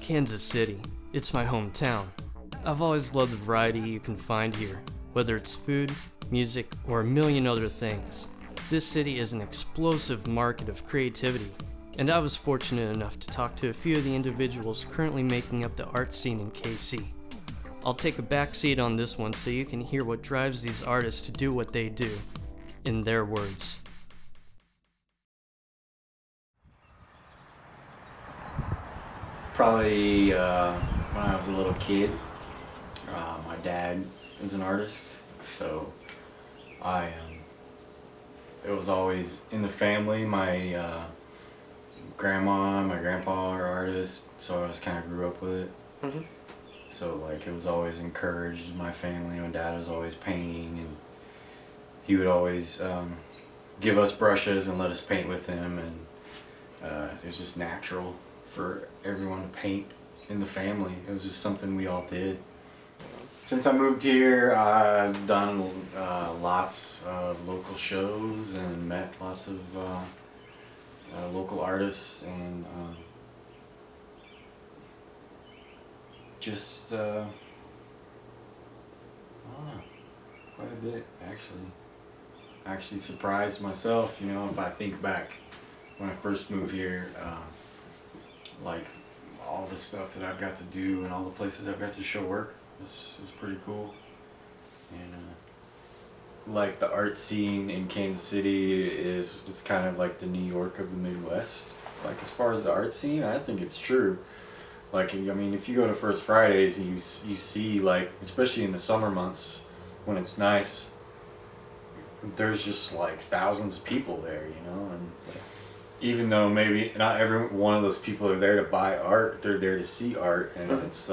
Kansas City. It's my hometown. I've always loved the variety you can find here, whether it's food, music, or a million other things. This city is an explosive market of creativity, and I was fortunate enough to talk to a few of the individuals currently making up the art scene in KC. I'll take a back seat on this one so you can hear what drives these artists to do what they do, in their words. Probably when I was a little kid, my dad is an artist, so it was always in the family. My grandma and my grandpa are artists, so I just kind of grew up with it. Mm-hmm. So like it was always encouraged in my family. My dad was always painting, and he would always give us brushes and let us paint with him, and it was just natural for everyone to paint in the family. It was just something we all did. Since I moved here, I've done lots of local shows and met lots of local artists, and just I don't know, quite a bit actually. I actually surprised myself, you know, if I think back when I first moved here. Like all the stuff that I've got to do and all the places I've got to show work was pretty cool. And like the art scene in Kansas City is kind of like the New York of the Midwest. Like as far as the art scene, I think it's true. Like I mean, if you go to First Fridays and you see, like, especially in the summer months when it's nice, there's just like thousands of people there, you know. And even though maybe not every one of those people are there to buy art, they're there to see art, and it's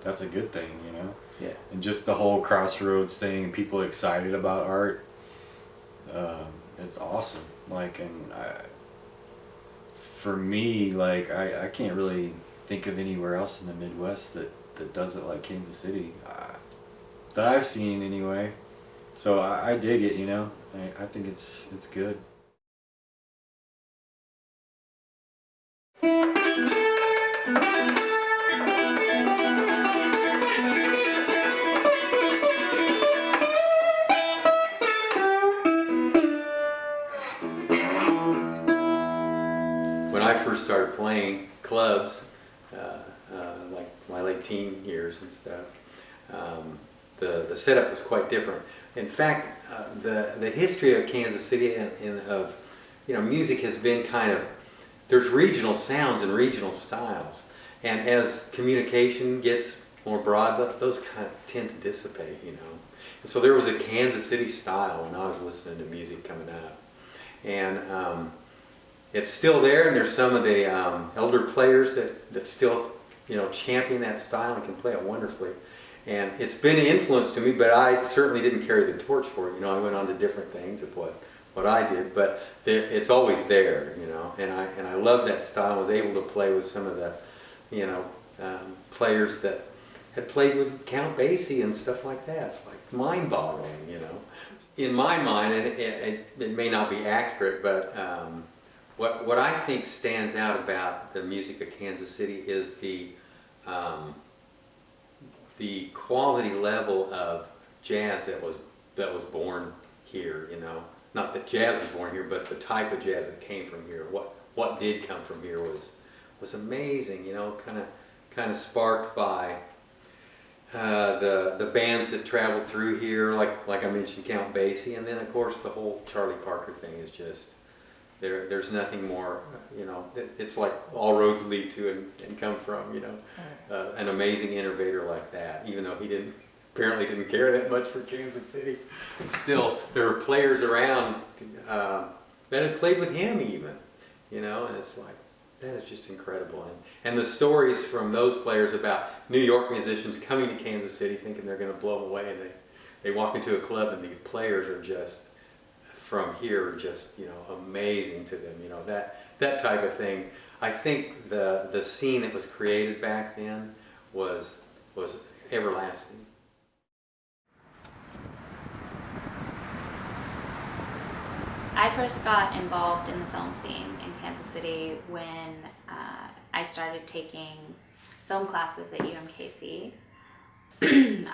that's a good thing, you know. Yeah. And just the whole Crossroads thing, people excited about art, it's awesome. Like, and for me, like I can't really think of anywhere else in the Midwest that does it like Kansas City, that I've seen anyway. So I dig it, you know. I think it's good. When I first started playing clubs, like my late teen years and stuff, the setup was quite different. In fact, the history of Kansas City and of, you know, music has been kind of, there's regional sounds and regional styles, and as communication gets more broad, those kind of tend to dissipate, you know. And so there was a Kansas City style when I was listening to music coming up, and it's still there, and there's some of the elder players that still, you know, champion that style and can play it wonderfully. And it's been an influence to me, but I certainly didn't carry the torch for it. You know, I went on to different things of what I did, but it's always there, you know. And I love that style. I was able to play with some of the, you know, players that had played with Count Basie and stuff like that. It's like mind-boggling, you know. In my mind, and it may not be accurate, but what I think stands out about the music of Kansas City is the quality level of jazz that was born here, you know. Not that jazz was born here, but the type of jazz that came from here. What did come from here was amazing, you know, kind of sparked by the bands that traveled through here, like I mentioned, Count Basie, and then of course the whole Charlie Parker thing is just there's nothing more, you know. It's like all roads lead to and come from, you know, an amazing innovator like that. Even though he apparently didn't care that much for Kansas City, still there were players around that had played with him even, you know. And it's like, that is just incredible. And the stories from those players about New York musicians coming to Kansas City thinking they're going to blow them away, and they walk into a club and the players are just from here, just, you know, amazing to them. You know, that type of thing. I think the scene that was created back then was everlasting. I first got involved in the film scene in Kansas City when I started taking film classes at UMKC.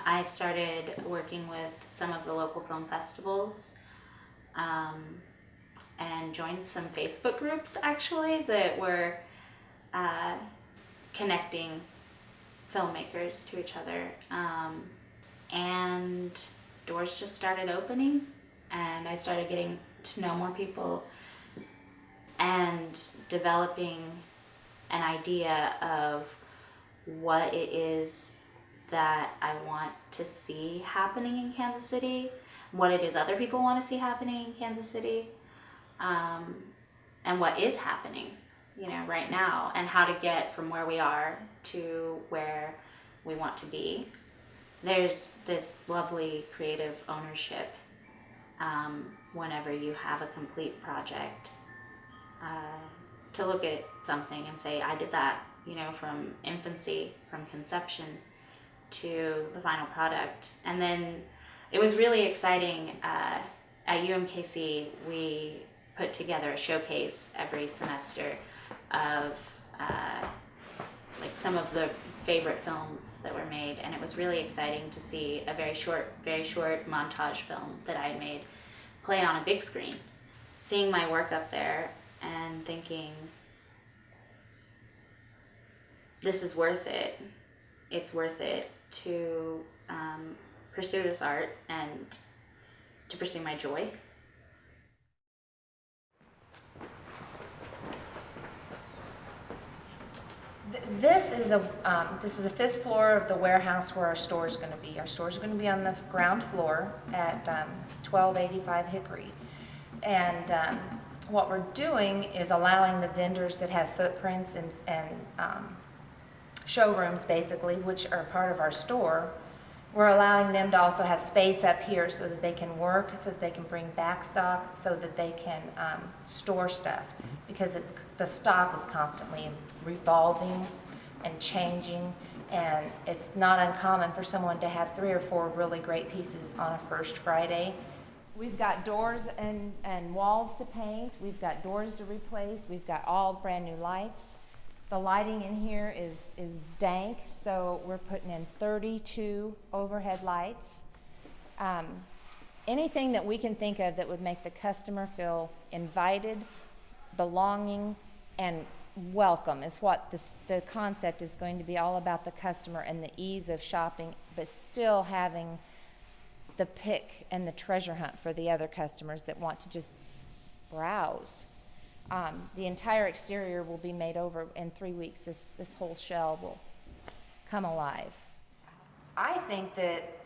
I started working with some of the local film festivals and joined some Facebook groups actually that were connecting filmmakers to each other, and doors just started opening and I started getting to know more people and developing an idea of what it is that I want to see happening in Kansas City, what it is other people want to see happening in Kansas City, and what is happening, you know, right now, and how to get from where we are to where we want to be. There's this lovely creative ownership whenever you have a complete project, to look at something and say, I did that, you know, from infancy, from conception to the final product. And then it was really exciting. At UMKC, we put together a showcase every semester of like some of the favorite films that were made, and it was really exciting to see a very short montage film that I had made play on a big screen. Seeing my work up there and thinking, this is worth it. It's worth it to pursue this art and to pursue my joy. This is the fifth floor of the warehouse where our store is going to be. Our store is going to be on the ground floor at 1285 Hickory. And what we're doing is allowing the vendors that have footprints and showrooms, basically, which are part of our store, we're allowing them to also have space up here so that they can work, so that they can bring back stock, so that they can store stuff, because the stock is constantly revolving and changing, and it's not uncommon for someone to have 3 or 4 really great pieces on a first Friday. We've got doors and walls to paint, we've got doors to replace, we've got all brand new lights. The lighting in here is dank, so we're putting in 32 overhead lights. Anything that we can think of that would make the customer feel invited, belonging, and welcome is what the concept is going to be all about, the customer and the ease of shopping, but still having the pick and the treasure hunt for the other customers that want to just browse. The entire exterior will be made over in 3 weeks. This whole shell will come alive. I think that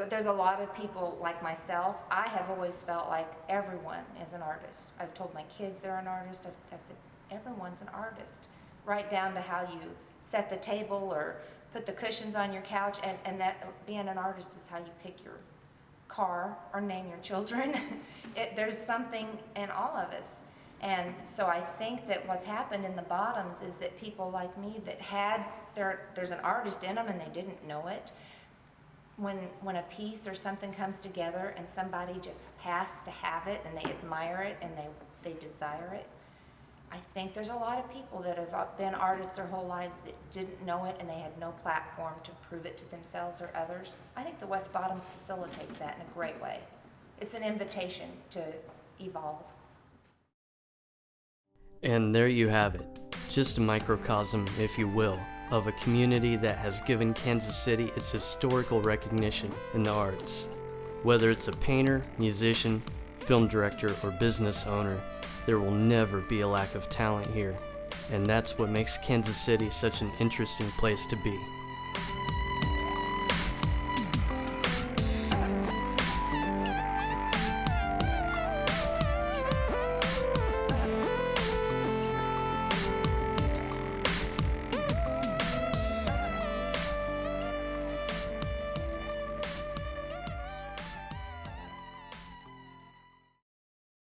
there's a lot of people like myself. I have always felt like everyone is an artist. I've told my kids they're an artist. I've said everyone's an artist, right down to how you set the table or put the cushions on your couch, and that being an artist is how you pick your car or name your children. There's something in all of us. And so I think that what's happened in the bottoms is that people like me that there's an artist in them and they didn't know it. When a piece or something comes together and somebody just has to have it and they admire it and they desire it, I think there's a lot of people that have been artists their whole lives that didn't know it and they had no platform to prove it to themselves or others. I think the West Bottoms facilitates that in a great way. It's an invitation to evolve. And there you have it, just a microcosm, if you will, of a community that has given Kansas City its historical recognition in the arts. Whether it's a painter, musician, film director, or business owner, there will never be a lack of talent here, and that's what makes Kansas City such an interesting place to be.